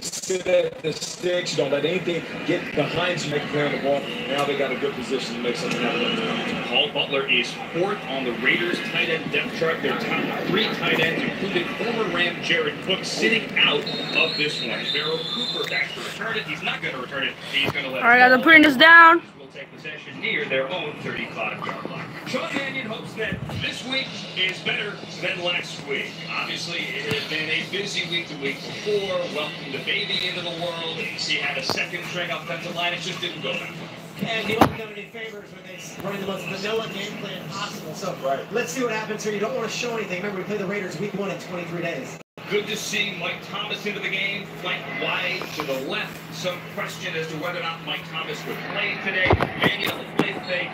sit at the sticks. You don't let anything get behind you. Make play on the ball. Now they got a good position to make something happen. Paul Butler is 4th on the Raiders tight end depth chart. Their top 3 tight ends, including former Ram Jared Cook, sitting out of this one. Pharaoh Cooper back to return it. He's not going to return it. He's going to let it go. All right, guys, I'm putting this down. Will take possession near their own 35-yard line. Sean Mannion hopes that this week is better than last week. Obviously, it had been a busy week the week before. Welcomed the baby into the world. He had a second-string offensive line. It just didn't go that well. And he wasn't doing any favors when they running the most vanilla game plan possible. So let's see what happens here. You don't want to show anything. Remember, we play the Raiders week 1 in 23 days. Good to see Mike Thomas into the game, flanked wide to the left. Some question as to whether or not Mike Thomas would play today. Daniel, the play fake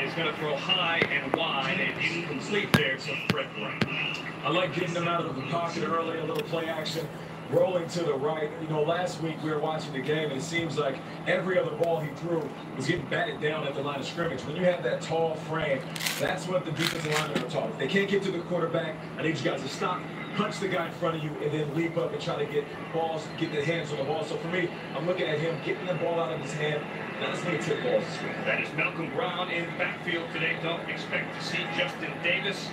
is going to throw high and wide and incomplete there to Fred Bright. I like getting them out of the pocket early, a little play action. Rolling to the right. You know, last week we were watching the game, and it seems like every other ball he threw was getting batted down at the line of scrimmage. When you have that tall frame, that's what the defensive linemen are taught. If they can't get to the quarterback, I need you guys to stop, punch the guy in front of you, and then leap up and try to get balls, get the hands on the ball. So for me, I'm looking at him getting the ball out of his hand. Not as many tip balls this week. That is Malcolm Brown in backfield today. Don't expect to see Justin Davis.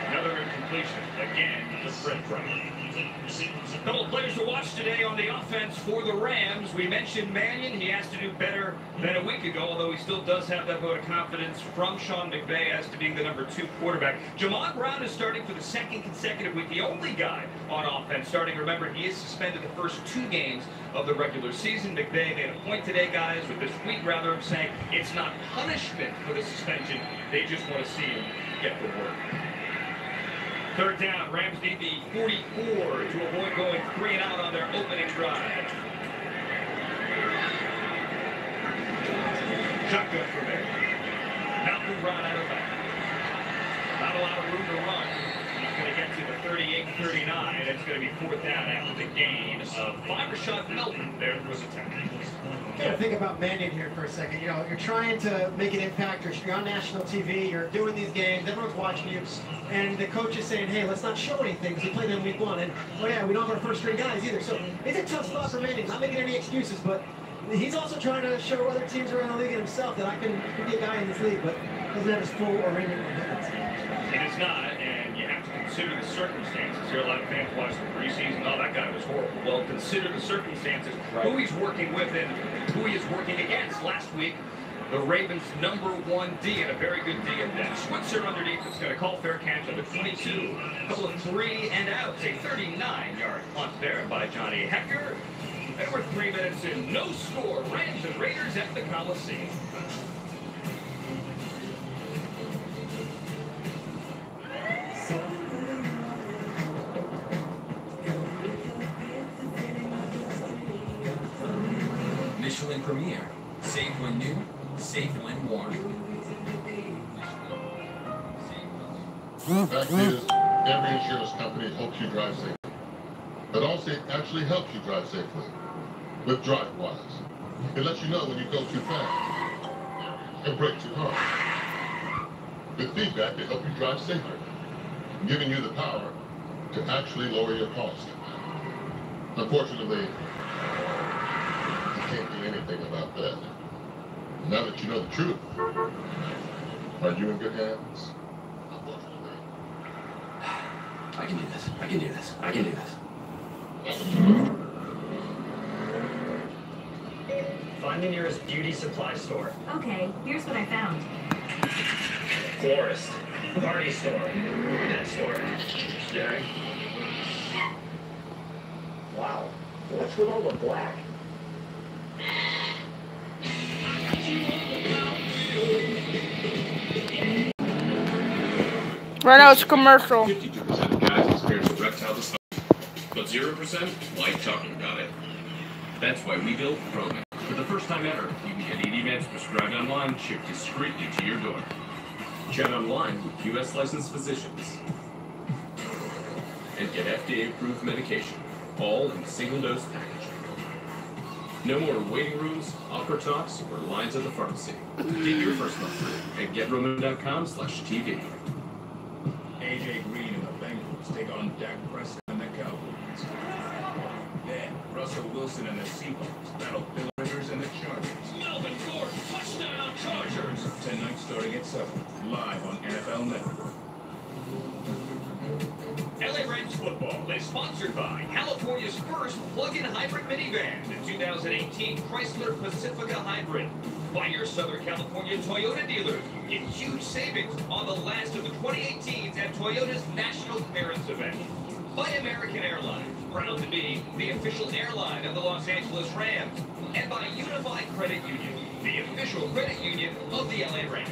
Another incompletion again to Fred Bright. A couple of players to watch today on the offense for the Rams. We mentioned Mannion. He has to do better than a week ago, although he still does have that vote of confidence from Sean McVay as to being the number 2 quarterback. Jamon Brown is starting for the 2nd consecutive week, the only guy on offense starting. Remember, he is suspended the first 2 games of the regular season. McVay made a point today, guys, with this week rather, of saying it's not punishment for the suspension. They just want to see him get the work. 3rd down, Rams need the 44 to avoid going 3 and out on their opening drive. Shotgun for there. Malcolm Brown out of back. Not a lot of room to run. He's going to get to the 38-39. It's going to be 4th down after the gain of 5. Rashad Melton there was a tackle. Got to think about Mannion here for a second. You know, you're trying to make an impact. You're on national TV. You're doing these games. Everyone's watching you. And the coach is saying, hey, let's not show anything because we played them week 1. And, oh, yeah, we don't have our first-string guys either. So it's a tough spot for Mannion. Not making any excuses, but he's also trying to show other teams around the league and himself that I can be a guy in this league, but doesn't have his full arraignment on defense. It is not, and you have to consider the circumstances. Here, a lot of fans watch the preseason. Oh, that guy was horrible. Well, consider the circumstances, who he's working with and who he is working against. Last week, the Ravens' number 1 D, and a very good D at that. Switzer underneath is going to call fair catch on the 22. A couple of 3 and outs. A 39-yard punt there by Johnny Hecker. And we're 3 minutes in. No score. Rams and Raiders at the Coliseum. Michelin Premier. Safe when new, safe when warm. Fact is, every insurance company hopes you drive safely. But Allstate actually helps you drive safely with DriveWise. It lets you know when you go too fast and brake too hard. With feedback to help you drive safer, giving you the power to actually lower your cost. Unfortunately, you can't do anything about that. Now that you know the truth, are you in good hands? Unfortunately. I can do this. I can do this. I can do this. Find the nearest beauty supply store. Okay, here's what I found. Florist. Party store. Pet store. Staring. Wow. What's with all the black? Right now it's a commercial. 52% of guys experience erectile dysfunction, but 0% like talking about it. That's why we built ProMed. For the first time ever, you can get ED meds prescribed online, shipped discreetly to your door. Chat online with U.S. licensed physicians and get FDA-approved medication, all in a single-dose package. No more waiting rooms, awkward talks, or lines at the pharmacy. Get your first month free at GetRoman.com/TV. AJ Green and the Bengals take on Dak Prescott and the Cowboys. Then Russell Wilson and the Seahawks battle the Raiders and the Chargers. Melvin Gordon, touchdown Chargers. Tonight starting at 7, live on NFL Network. LA Rams football is sponsored by California's first plug-in hybrid minivan, the 2018 Chrysler Pacifica Hybrid. By your Southern California Toyota dealers, get huge savings on the last of the 2018s at Toyota's National Clearance Event. By American Airlines, proud to be the official airline of the Los Angeles Rams. And by Unified Credit Union, the official credit union of the LA Rams.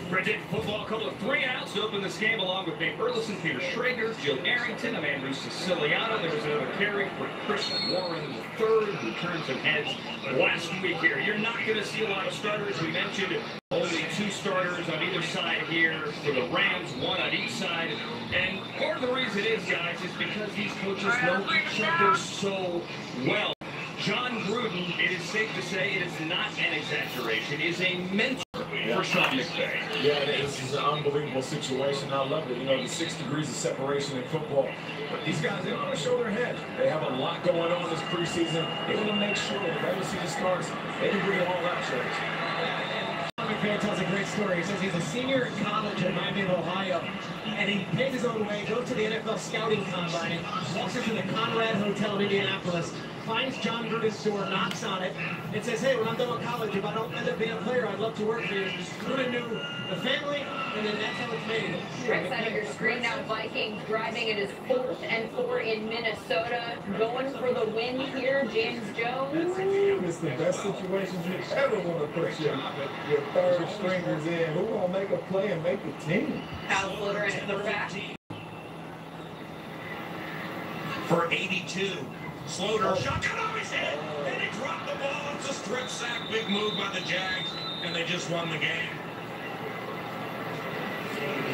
Predicted football, a couple of 3-outs to open this game, along with Nate Burleson, Peter Schrager, Joe Arrington, Andrew Siciliano. There was another carry for Chris Warren III, who turned some heads last week here. You're not going to see a lot of starters. We mentioned only 2 starters on either side here for the Rams, 1 on each side. And part of the reason is, guys, is because these coaches know each other so well. John Gruden, it is safe to say, it is not an exaggeration, is a mentor for Sean McVay. Yeah, this is an unbelievable situation. I love it. You know, the 6 degrees of separation in football. But these guys, they don't want to show their head. They have a lot going on this preseason. They want to make sure that the regular season starts, they can bring it all out, Church. Sean McVay tells a great story. He says he's a senior in college at Miami of Ohio, and he pays his own way, goes to the NFL scouting combine, walks into the Conrad Hotel in Indianapolis, finds John Gruden's store, knocks on it, and says, hey, when I'm done with college, if I don't end up being a player, I'd love to work for you. Gruden knew the family, and then that's how it's made. Right side of your screen now, Vikings driving it is 4th and 4 in Minnesota. Going for the win here, James Jones. It's the best situation you ever want to put your third stringers in. Who will make a play and make the team? Kyle Floater into the back. For 82. Slaughter, shotgun over his head, and he dropped the ball. It's a strip sack, big move by the Jags, and they just won the game.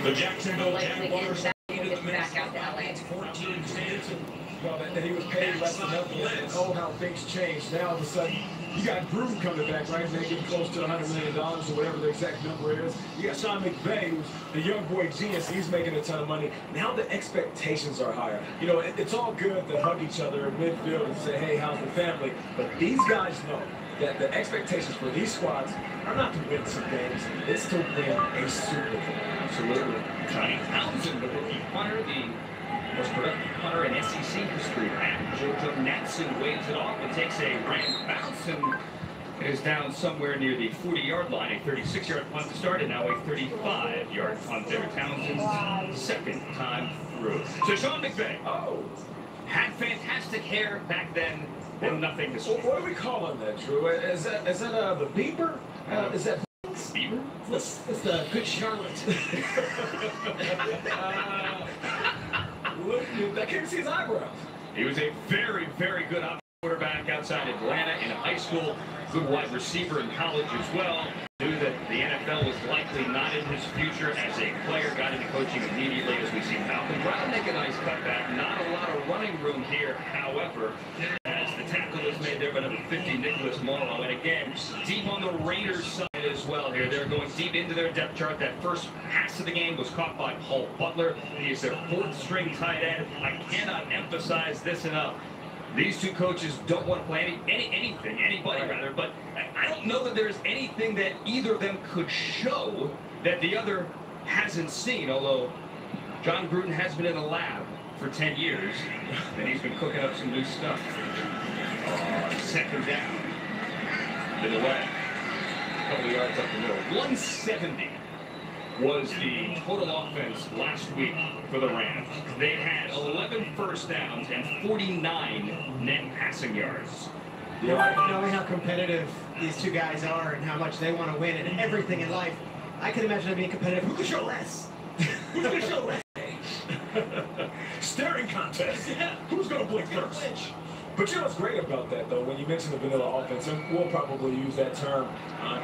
The Jacksonville Jaguars back out to LA. 14-10. Well, that he was paid less than nothing. And oh, how things changed. Now all of a sudden, you got Gruden coming back, right? They're getting close to $100 million or whatever the exact number is. You got Sean McVay, who's the young boy genius. He's making a ton of money. Now the expectations are higher. You know, it's all good to hug each other in midfield and say, hey, how's the family? But these guys know that the expectations for these squads are not to win some games. It's to win a Super Bowl. Absolutely. Johnny Townsend, the rookie punter, the most productive punter in SEC history. And Jojo Natson waves it off and takes a Ram bounce and is down somewhere near the 40-yard line. A 36-yard punt to start, and now a 35-yard punt there. Townsend's second time through. So Sean McVay, had fantastic hair back then, and nothing this week. What do we call him then, Drew? Is that the beeper? Is that Bieber? It's the Good Charlotte. Look, I can't see his eyebrows. He was a very, very good quarterback outside Atlanta in high school. Good wide receiver in college as well. Knew that the NFL was likely not in his future as a player. Got into coaching immediately, as we see Malcolm Brown make a nice cutback. Not a lot of running room here, however, as the tackle is made there by number 50, Nicholas Morrow. And again, deep on the Raiders side as well here. They're going deep into their depth chart. That first pass of the game was caught by Paul Butler. He is their 4th string tight end. I cannot emphasize this enough. These two coaches don't want to play anybody rather, but I don't know that there's anything that either of them could show that the other hasn't seen, although John Gruden has been in the lab for 10 years, and he's been cooking up some new stuff. Second down. Middle way. A couple of yards up the middle. 170 was the total offense last week for the Rams. They had 11 first downs and 49 net passing yards. Knowing how competitive these two guys are and how much they want to win and everything in life, I can imagine them being competitive. Who can show less? Who's going to show less? Staring contest. Yeah. Who's going to blink first? But you know what's great about that, though, when you mention the vanilla offense, and we'll probably use that term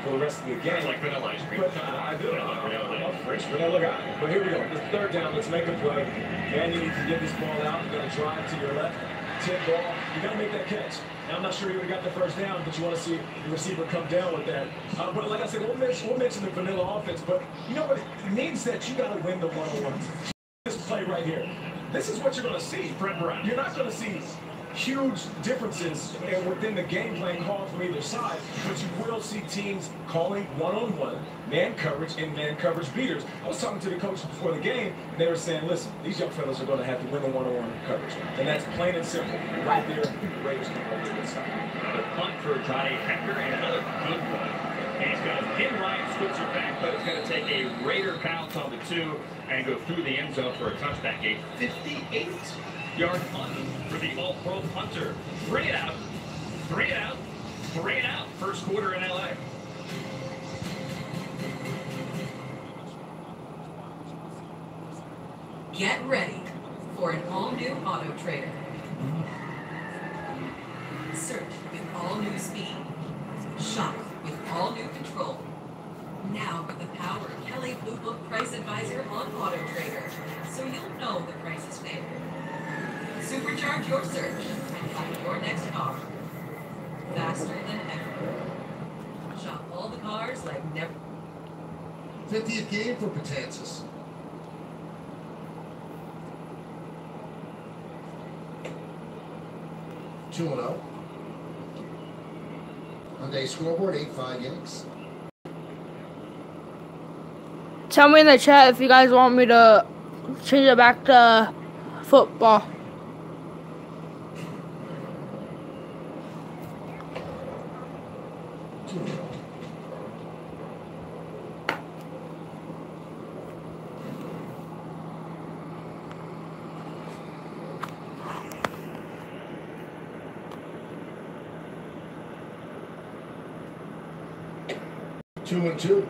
for the rest of the game. It's like vanilla ice cream. But I do. I'm a French vanilla guy. But here we go. This third down, let's make a play. Man, you need to get this ball out. You're going to drive to your left. Tip ball. You got to make that catch. Now, I'm not sure you would have got the first down, but you want to see the receiver come down with that. But like I said, we'll mention the vanilla offense. But you know what? It means that you got to win the one-on-ones. This play right here. This is what you're going to see, Brett Brown. You're not going to see huge differences within the game plan called from either side, but you will see teams calling one-on-one, man coverage, and man coverage beaters. I was talking to the coaches before the game, and they were saying, listen, these young fellas are going to have to win the one-on-one coverage. And that's plain and simple. Right there, the Raiders come over this side. Another punt for Johnny Hecker, and another good one. And he's going to pin Ryan Switzer back, but it's going to take a Raider bounce on the 2 and go through the end zone for a touchback. A 58-yard punt for the All-Pro punter. 3 it out, 3 it out, 3 it out. First quarter in L.A. Get ready for an all-new Auto Trader. Search with all-new speed. Shop with all-new control. Now with the power of Kelley Blue Book Price Advisor on Auto Trader, so you'll know the price is fair. Supercharge your search and find your next car faster than ever. Shop all the cars like never. 50th game for Patansis. Two 2-0. Monday scoreboard 8-5 innings. Tell me in the chat if you guys want me to change it back to football. Two and two.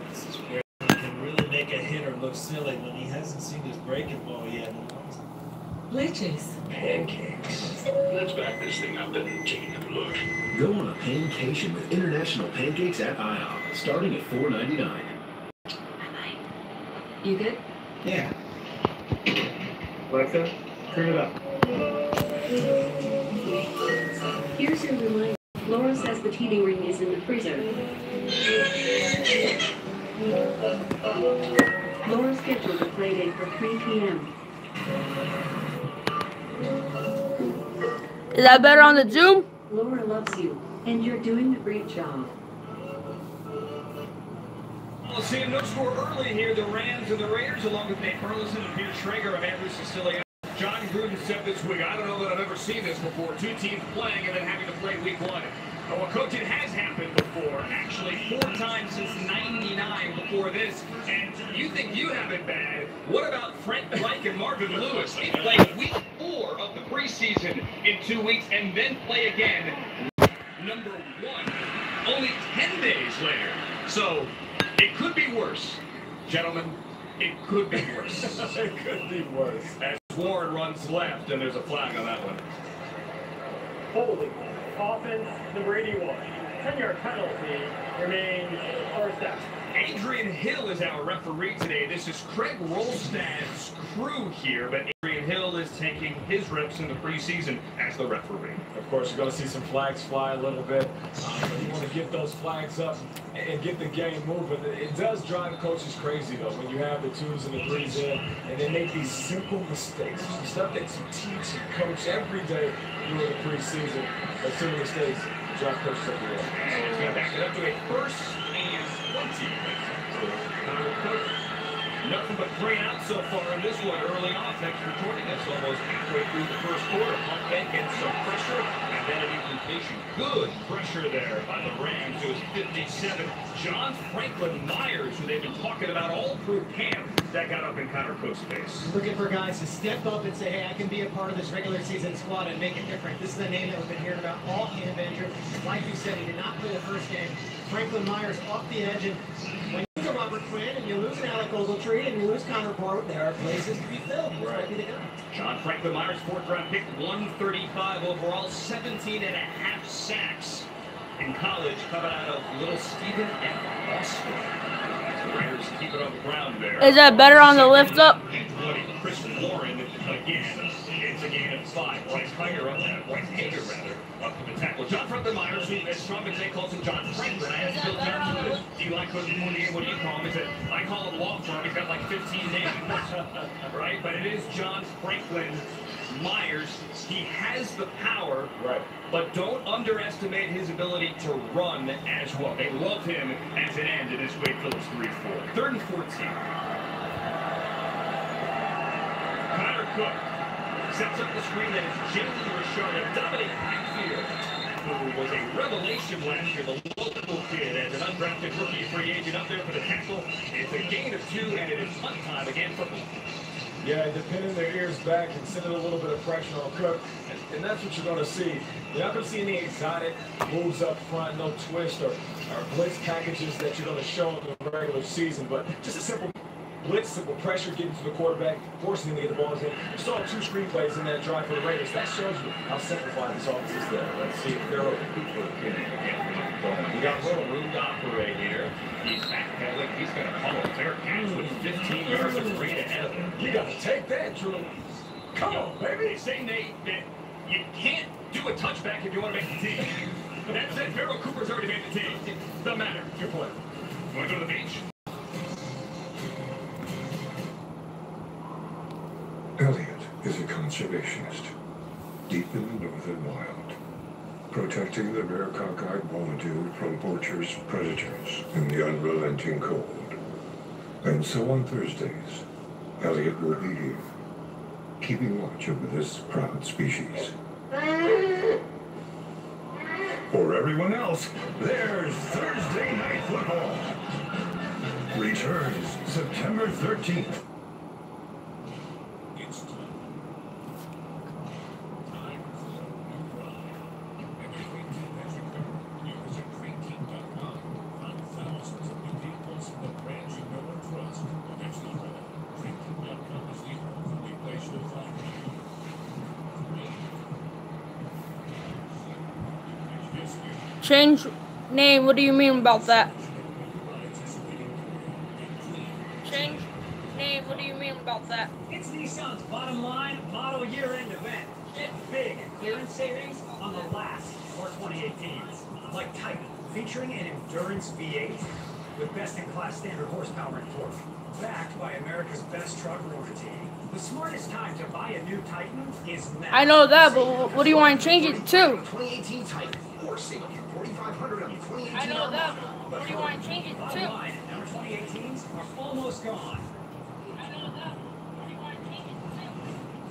This is where he can really make a hitter look silly when he hasn't seen his breaking ball yet. Glitches. Pancakes. Let's back this thing up and take a look. Go on a pancation with International Pancakes at IHOP, starting at $4.99. You good? Yeah. Alexa, turn it up. Here's your reminder. Laura says the TV ring is in the freezer. Laura scheduled a play date for 3 p.m. Is that better on the Zoom? Laura loves you, and you're doing a great job. We'll see no score early here. The Rams and the Raiders, along with Nate Burleson and Peter Schrager of Andrew Sicilian. John Gruden said this week, I don't know that I've ever seen this before. 2 teams playing and then having to play week 1. Well, coach, it has happened before. Actually, 4 times since '99 before this. And you think you have it bad. What about Frank Reich and Marvin Lewis? They play week 4 of the preseason in 2 weeks and then play again. Number 1. Only 10 days later. So, it could be worse. Gentlemen, it could be worse. It could be worse. As Warren runs left, and there's a flag on that one. Holding. Offense, number 81. 10-yard penalty remains first down. Adrian Hill is our referee today. This is Craig Rolstad's crew here, but Adrian Hill is taking his reps in the preseason as the referee. Of course, you're going to see some flags fly a little bit. But you want to get those flags up and get the game moving. It does drive coaches crazy, though, when you have the 2s and the 3s in, and they make these simple mistakes. Stuff that you teach and coach every day during the preseason. But simple mistakes drive coaches everywhere. And he's going to back it up to a 1st and 20. Nothing but 3 out so far in this one. Early off, thanks for joining us almost halfway through the first quarter. Punt back and some pressure, and then an incompletion. Good pressure there by the Rams. It was 57. John Franklin Myers, who they've been talking about all through camp, that got up in Connor Cook's face. Looking for guys to step up and say, hey, I can be a part of this regular season squad and make it different. This is the name that we've been hearing about all camp, Andrew. Like you said, he did not play the first game. Franklin Myers off the edge, and when you lose a Robert Quinn and you lose an Alec Ogletree and you lose Connor Barrett, there are places to be filled. He's might be the guy. John Franklin Myers, 4th round pick, 135 overall, 17 and a half sacks in college, coming out of Little Stephen F. Austin. The Raiders keep it on the ground there. Is that better on the lift up? Chris Warren again. It's a gain of 5. Bryce Hager up to the tackle. John Franklin Myers, who as Sean McVay calls him John Franklin. I asked Bill Johnson, Eli couldn't before the game, what do you call him? He said, I call him law firm. He's got like 15 names. Right? But it is John Franklin Myers. He has the power, right? But don't underestimate his ability to run as well. They love him as an end in this Wade Phillips 3-4. 3rd and 14. Connor Cook sets up the screen that is Jalen Richard, a dominant backfield, who was a revelation last year, the local kid as an undrafted rookie free agent up there for the tackle. It's a gain of 2, and it is punt time again for them. Yeah, defending their ears back and sending a little bit of pressure on Cook. And that's what you're going to see. You're not going to see any exotic moves up front, no twist or blitz packages that you're going to show in the regular season. But just a simple blitz, simple pressure, getting to the quarterback, forcing him to get the balls in. You saw 2 screenplays in that drive for the Raiders. That shows you how simplified this offense is there. Let's see if they're we got a little room to operate here. He's backpedaling. He's going to pummel fair catch with 15 yards of green ahead of him. You got to take that, Drew. Come on, baby. They say, Nate, that you can't do a touchback if you want to make the team. That said, Vero Cooper's already made the team. Doesn't matter. Your play. Want to go to the beach? Elliot is a conservationist, deep in the northern wild, protecting the rare cockeyed wallaby from poachers, predators, and the unrelenting cold. And so on Thursdays, Elliot will be here, keeping watch over this proud species. For everyone else, there's Thursday Night Football. Returns September 13th. Change name, what do you mean about that? Change name, what do you mean about that? It's Nissan's bottom line model year-end event. Get big clearance savings on the last or 2018s. Like Titan, featuring an endurance V8 with best-in-class standard horsepower and torque. Backed by America's best truck warranty. The smartest time to buy a new Titan is now. I know that, but what do you want to change it to? 2018 Titan. Or save up to $4,500 on 2018. I know that, but what do you want to change it to? Bottom line, our 2018s are almost gone.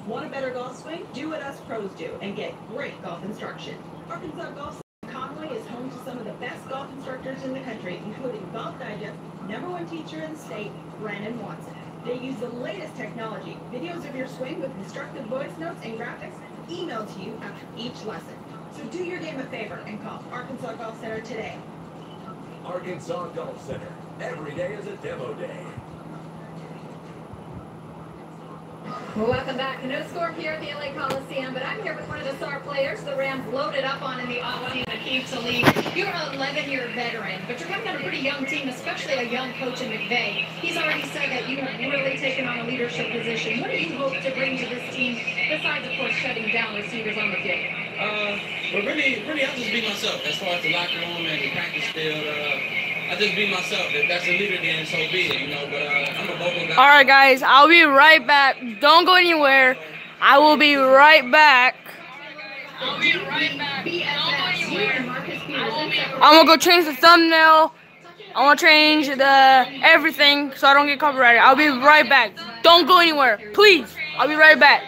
Want a better golf swing? Do what us pros do and get great golf instruction. Arkansas Golf Conway is home to some of the best golf instructors in the country, including Golf Digest #1 teacher in the state, Brandon Watson. They use the latest technology, videos of your swing with instructive voice notes and graphics emailed to you after each lesson. So do your game a favor and call Arkansas Golf Center today. Arkansas Golf Center. Every day is a demo day. Welcome back. No score here at the LA Coliseum, but I'm here with one of the star players the Rams loaded up on in the offseason, Aqib Talib. You're an 11-year veteran, but you're coming on a pretty young team, especially a young coach in McVay. He's already said that you have really taken on a leadership position. What do you hope to bring to this team, besides, of course, shutting down receivers on the field? But really, I'll just be myself as far as the locker room and the practice field. I just be myself. If that's a leader, then so be it, you know. But I'm a vocal guy. All right, guys, I'll be right back. Don't go anywhere. I will be right back. I'll be right back. Don't go anywhere. I'm gonna go change the thumbnail. I want to change the everything so I don't get copyrighted. I'll be right back. Don't go anywhere, please. I'll be right back.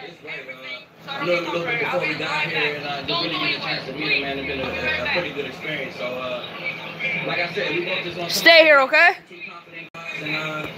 A little bit before we got here, and just really get a chance to meet him, man. It's been a pretty good experience. So, like I said, we both just want to stay here, okay? And